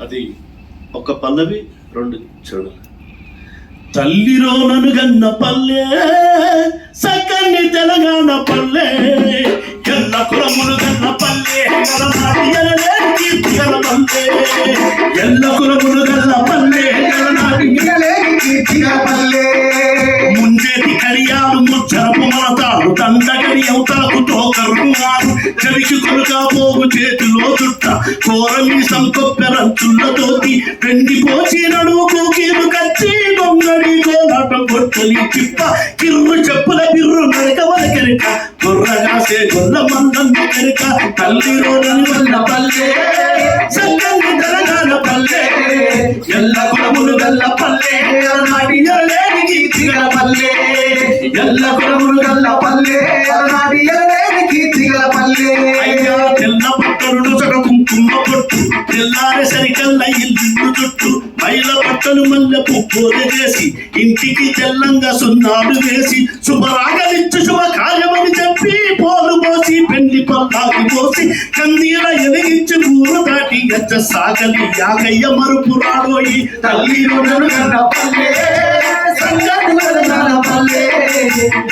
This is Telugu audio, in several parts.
అది ఒక పల్లవి, 2 చరణాలు. తల్లిరో నన్ను గన్న పల్లె సకన్ని తెలంగాణ పల్లె, ఎల్ల కులములు గన్న పల్లె, కీర్తిగల పల్లె, ఎల్ల కులములు గన్న పల్లె, కీర్తిగల పల్లె. ముంజేటి కడియాలు ముచ్చరపు మనతాడు, దండగడి అవతలకు తోకరుమారు, చలికి కొలుగా పోగు చేతిలో చుట్ట, కోరమి సంకొప్పెరంచుల్లతోటి పెండి పోసి నడువుకు కీలు కచ్చి దొంగడి కోలాటం కొట్టలి చిప్ప, కిర్రు చెప్పుల బిర్రు నడక వరకెరక, గుర్రగాసే గొల్ల మందన్న కెరక. తల్లి రోడని వల్ల పల్లె సక్కని తెలంగాణ పల్లె, ఎల్ల కులములు గల్ల పల్లె, నాటి ఎరలేని కీర్తిగల పల్లె, ఎల్ల కులములు గల్ల పల్లె, నాటి ఎరలేని కీర్తిగల పల్లె. అయ్యా తెల్ల పట్టరుడు సగ కుంకుమ పొట్టు, తెల్లారే సరికల్ల ఇల్లు చుట్టూ, మైల పట్టలు మల్లె పువ్వులు చేసి, ఇంటికి తెల్లంగా సున్నాలు వేసి, శుభరాగలిచ్చు శుభ కార్యమని చెప్పి, పోలు పోసి పెళ్లి పల్లాకి పోసి, కందీల ఎదిగించి ఊరు దాటి గచ్చ సాగలి యాగయ్య మరుపు రాడోయి. తల్లి రోడను గన్న పల్లె సంగతి తెలంగాణ పల్లె,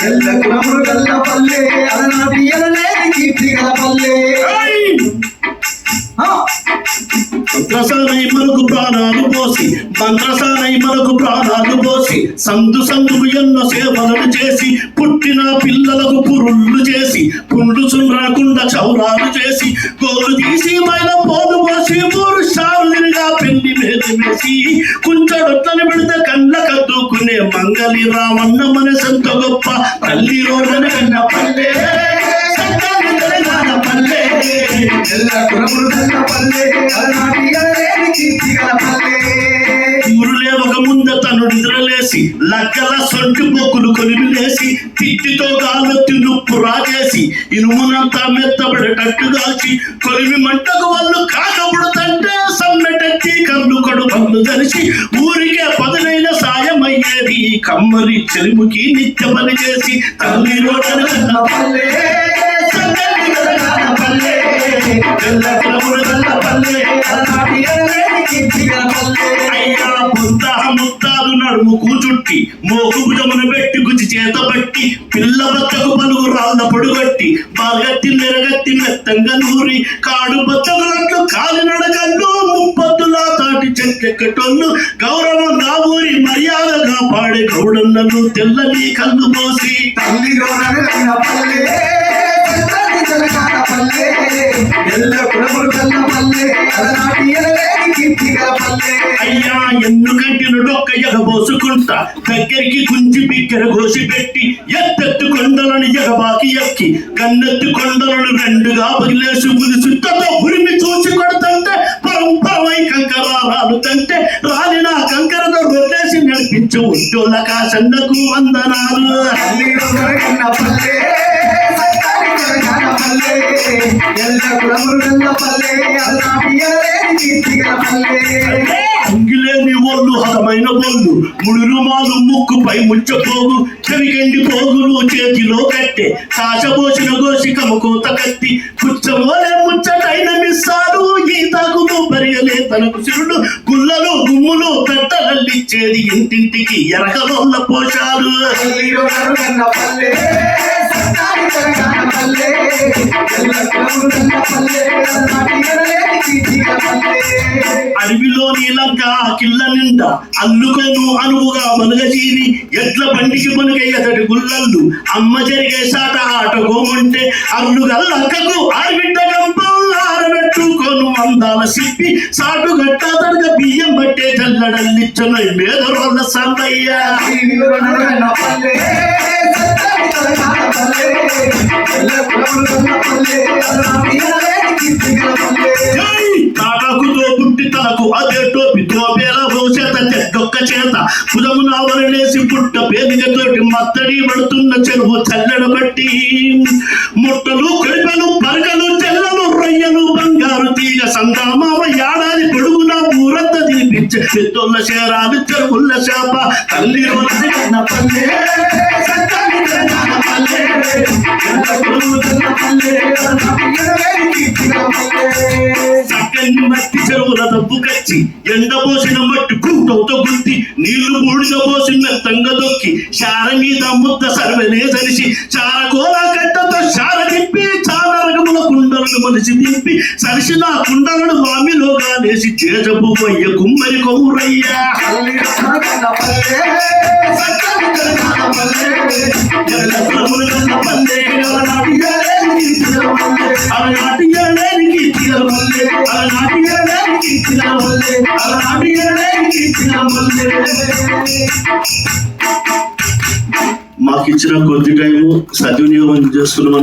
ఎల్ల కులములు గల్ల పల్లె, అలనాటి ఎనలేని కీర్తిగల పల్లె. మంత్రసానై మనకు ప్రాణాలు పోసి, మంత్రసానై మనకు ప్రాణాలు పోసి, సందు సందుకు ఎన్నో సేవలను చేసి, పుట్టిన పిల్లలకు పురుళ్ళు చేసి, పుండు సుండ్రకుండా చౌరాలు చేసి, గోలు తీసి మైన పోలు పోసి, 3 షారులుగా పెళ్లి మీద వేసి, కుంచడొట్లని పెడితే కళ్ళ కద్దుకునే మంగళి రామన్న మనసెంత గొప్ప. తల్లి రోడన కన్న పల్లె తెలంగాణ పల్లె, ఎల్ల కులములు గల్ల పల్లె, అలనాటి ఎనలేని కీర్తిగల పల్లె. ఊరులే ఒక ముంద తను నిద్రలేసి, లక్కల సొంటి పొక్కులు కొలిమిలేసి, తిట్టితో గాలొత్తి నుప్పు రాజేసి, ఇనుమునంతా మెత్తబడేటట్టు దాల్చి, కొలిమి మంటకు వాళ్ళు కాకపుడుతంటే సమ్మెటెత్తి కళ్ళు కడు పళ్ళు ధరిచి, ఊరికే పదునైన సాయమయ్యేది కమ్మరి చెలుముకి నిత్య పని చేసి. తల్లి రోడన కన్న పల్లె సంగతి తెలంగాణ పల్లె, ఎల్ల కులములు గల్ల పల్లె, అలనాటి ఎనలేని కీర్తిగల పల్లె. అయ్యా బుద్ధ ముత్తాదు నడుము కూచుట్టి, మోకు భుజమును పెట్టి గుచి చేత పట్టి, పిల్ల బత్తకు పలుగు రాళ్ళ పొడుగట్టి, బాగట్టి మెరగట్టి మెత్తంగా నూరి, కాడు బత్తకులట్లు కాలి నడకళ్ళు, ముప్పొద్దులా తాటి చెక్కెక్కటోళ్ళు, గౌరవంగా ఊరి మర్యాదగా పాడే గౌడన్నను తెల్లని కళ్ళు పోసి. తల్లి రోడను గన్న పల్లె తెలంగాణ పల్లె, ఎల్ల కులములు గల్ల పల్లె, అలనాటి ఎనలేని కీర్తిగల పల్లె. అయ్యా ఎన్నుకంటిన డొక్క ఎగబోసుకుంటా, దగ్గరికి గుంజి బిగ్గర గోసి పెట్టి, ఎత్తెత్తు కొండలను ఎగబాకి ఎక్కి, కన్నెత్తు కొండలను 2గా పగిలేసి, సుట్టతో ఉరిమి చూసి కొడుతుంటే, పరంపరమై కంకరాలు తంటే, రాలిన కంకరతో రొట్టేసి నడిపించు ఉద్యోల కాసన్నకు వందనాలు. అంగిలేని ఒళ్ళు హతమైన బొల్లు, ముడి రుమాలు ముక్కుపై ముచ్చపోగు, చెవిగండి పోగులు చేతిలో కట్టే, కాచబోసిన గోసి కమకోత కత్తి, కుచ్చమోలే ముచ్చటైన మిస్సాలు, ఈతాకుతో పరిగలే తనకు శివుడు, గుల్లలు గుమ్ములు కట్టలల్లిచ్చేది ఇంటింటికి ఎరకలోళ్ళ పోషాలు. అడవిలోని లంక కిల్ల నిండా అల్లుకొను అనువుగా మనుగజీవి, ఎడ్ల బండికి మనుగై అతడి గుల్లల్లు, అమ్మ జరిగే సాట ఆట గోముంటే, అల్లుగా లంకకు ఆడబిడ్డ గంపం ఆరబెట్టుకోను అందాల సిప్పి, సాటు గట్టాతడుగా బియ్యం పట్టే జల్లడల్లిచ్చను మేదరోళ్ళ సందయ్య. తాటాకుతో పుట్టి తలకు అదే టోపి, తోపేల చేత చెడ్డొక్క చేత, పుదమున వరలేసి పుట్ట పేదికతోటి మత్తడి పడుతున్న చెరువు చల్లెడ బట్టి, ముట్టలు కొలిపెలు పరగలు చెల్లలు రొయ్యలు బంగారు తీగ సందామావ, ఏడాది పొడుగున ఊరంతా తినిపించే పెద్దోళ్ళ చేరాలు చెరువుల చేప. తల్లి రోడ్న పల్లె చక్కని అన్ని మట్టి చెరువుల దబ్బుకచ్చి ఎండబోసిన మట్టి కూటవుతో గుద్ది నీళ్లు బూడిద పోసి మెత్తంగా దొక్కి శార మీద ముద్ద సర్వనే తలిసి చారకోల కట్టతో శార తిప్పి చారరగముల కుండలను మలిసి తిప్పి సరిసి నా కుండలను మామిలోగా లేసి చేజపు పోయ్య కుమ్మరి కౌరయ్యా మాకిచ్చిన కొద్ది టైము సద్వినియోగం చేసుకున్నామన్నా